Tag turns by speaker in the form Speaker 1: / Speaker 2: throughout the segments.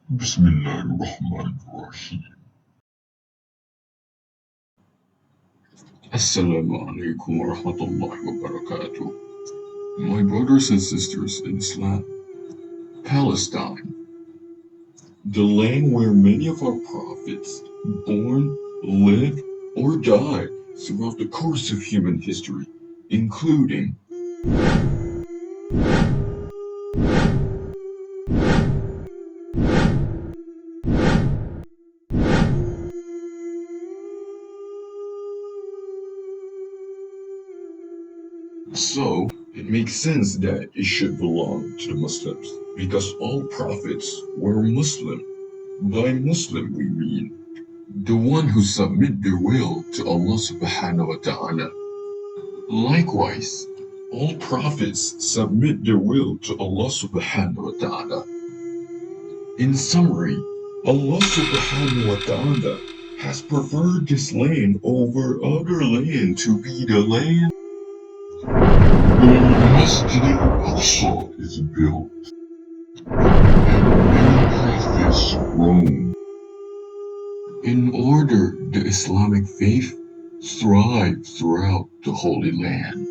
Speaker 1: Bismillahirrahmanirrahim. Assalamu alaikum wa rahmatullahi wa barakatuh. My brothers and sisters in Islam, Palestine, the land where many of our prophets born, lived, or died throughout the course of human history, including So, it makes sense that it should belong to the Muslims, because all prophets were Muslim. By Muslim we mean the one who submit their will to Allah subhanahu wa ta'ala. Likewise, all prophets submit their will to Allah subhanahu wa ta'ala. In summary, Allah subhanahu wa ta'ala has preferred this land over other land to be the land where Masjid al-Aqsa is built, and many prophets roam. In order the Islamic faith thrive throughout the Holy Land.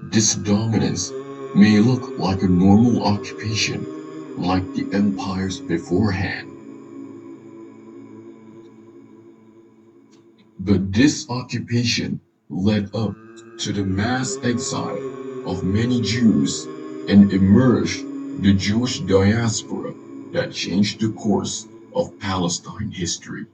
Speaker 1: This dominance may look like a normal occupation, like the empires beforehand, But this occupation led up to the mass exile of many Jews and emerged the Jewish diaspora that changed the course of Palestine history.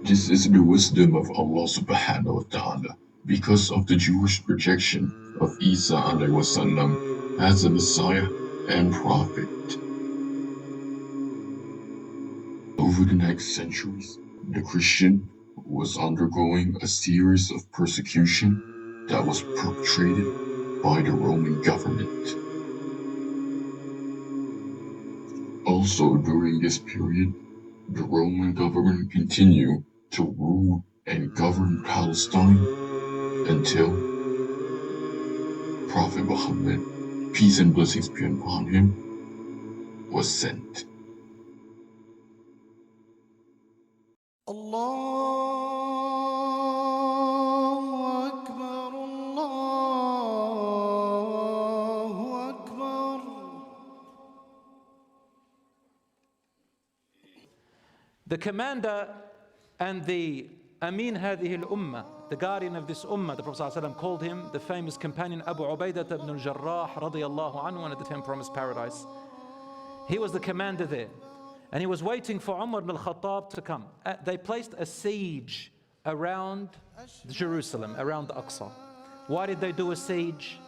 Speaker 1: This is the wisdom of Allah subhanahu wa ta'ala because of the Jewish rejection of Isa alayhi wasallam as a Messiah and Prophet. Over the next centuries, the Christian was undergoing a series of persecution that was perpetrated by the Roman government. Also during this period, the Roman government continued to rule and govern Palestine until Prophet Muhammad, peace and blessings be upon him, was sent.
Speaker 2: The commander and the Amin Hadhihi al-Ummah, the guardian of this Ummah, the Prophet ﷺ called him the famous companion Abu Ubaidah ibn al-Jarrah radiyallahu anhu, one of the 10 promised paradise. He was the commander there. And he was waiting for Umar ibn al-Khattab to come. They placed a siege around Jerusalem, around the Aqsa. Why did they do a siege?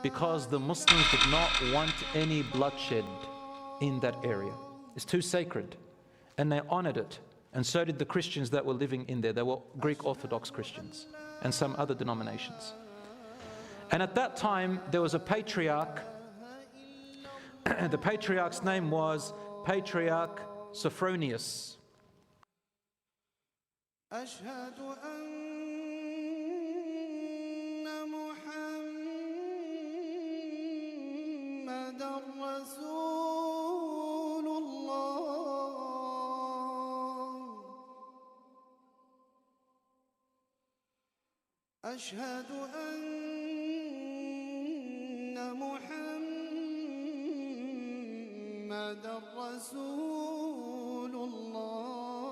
Speaker 2: Because the Muslims did not want any bloodshed in that area. It's too sacred. And they honored it. And so did the Christians that were living in there. They were Greek Orthodox Christians and some other denominations. And at that time, there was a patriarch. The patriarch's name was Patriarch Sophronius.
Speaker 3: أشهد أن محمدًا رسول الله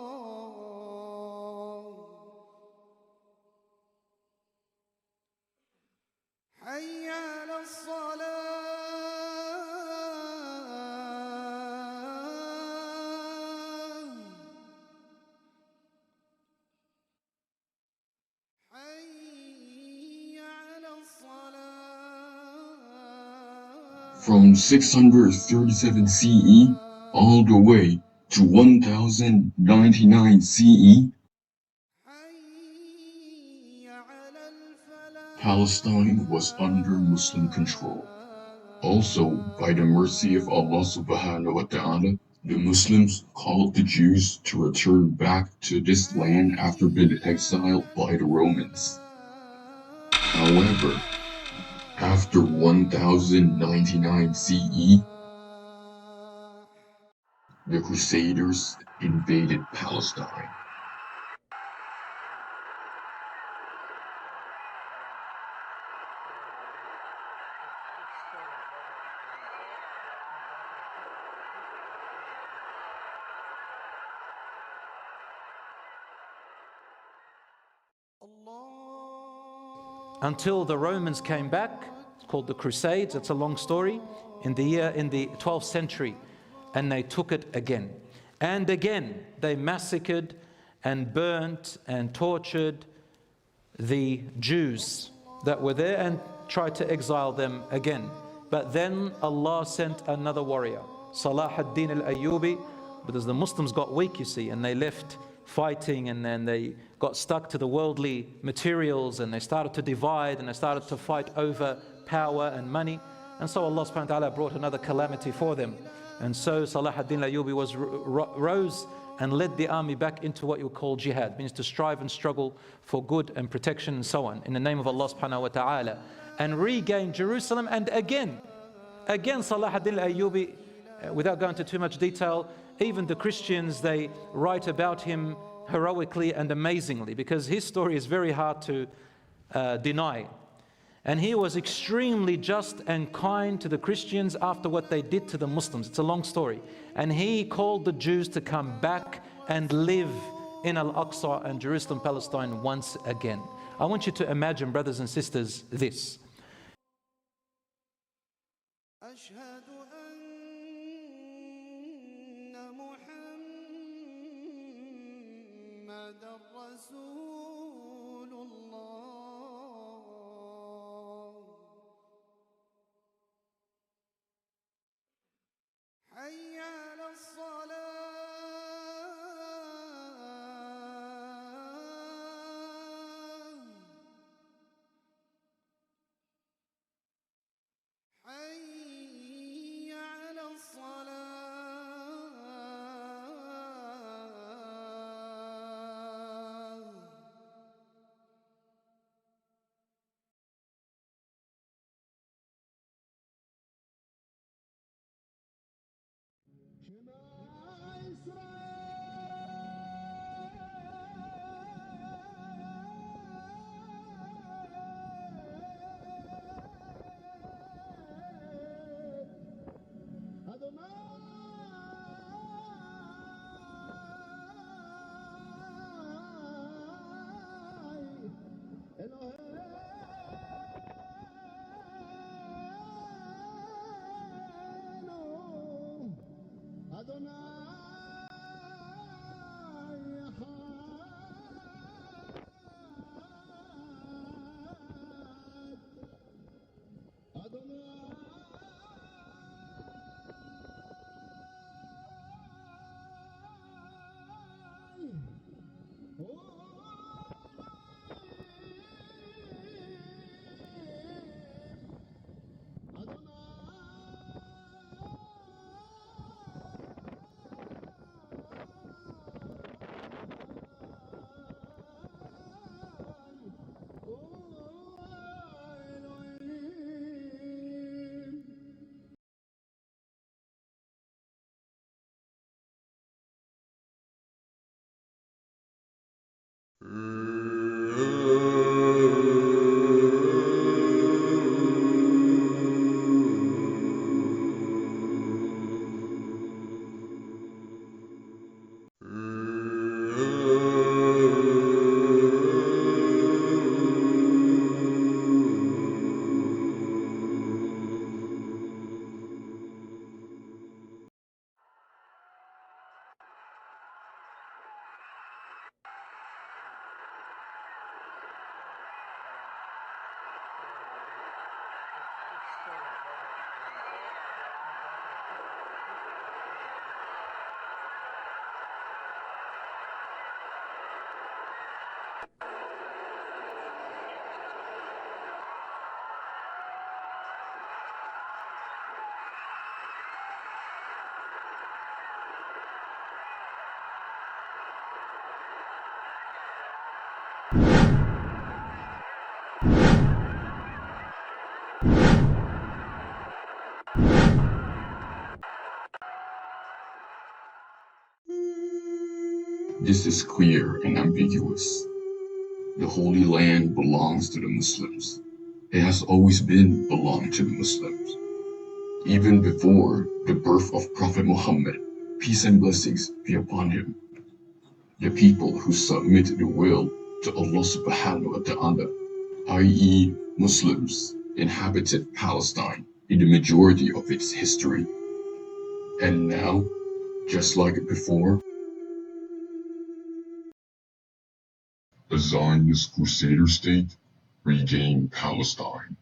Speaker 3: حي على الصلاة
Speaker 1: From 637 CE all the way to 1099 CE, Palestine was under Muslim control. Also, by the mercy of Allah subhanahu wa ta'ala, the Muslims called the Jews to return back to this land after being exiled by the Romans. However, after 1099 CE, the Crusaders invaded Palestine.
Speaker 2: Until the Romans came back. It's called the Crusades. It's a long story. In the 12th century, and they took it again. And again, they massacred and burnt and tortured the Jews that were there and tried to exile them again. But then Allah sent another warrior, Salah ad-Din al-Ayyubi, because the Muslims got weak, you see, and they left fighting, and then they got stuck to the worldly materials, and they started to divide, and they started to fight over power and money. And so Allah subhanahu wa ta'ala brought another calamity for them. And so Salah ad-Din al-Ayyubi rose and led the army back into what you would call jihad, means to strive and struggle for good and protection and so on, in the name of Allah subhanahu wa ta'ala, and regain Jerusalem. And again Salah ad-Din al-Ayyubi, without going into too much detail, even the Christians, they write about him heroically and amazingly, because his story is very hard to deny. And he was extremely just and kind to the Christians after what they did to the Muslims. It's a long story. And he called the Jews to come back and live in Al-Aqsa and Jerusalem, Palestine once again. I want you to imagine, brothers and sisters, this.
Speaker 3: أشهد أن محمدًا رسول الله حي على الصلاة حي على الصلاة
Speaker 1: This is clear and ambiguous. The Holy Land belongs to the Muslims. It has always been belonged to the Muslims. Even before the birth of Prophet Muhammad, peace and blessings be upon him. The people who submit their will to Allah subhanahu wa ta'ala, i.e. Muslims, inhabited Palestine in the majority of its history. And now, just like before, the Zionist Crusader state regained Palestine.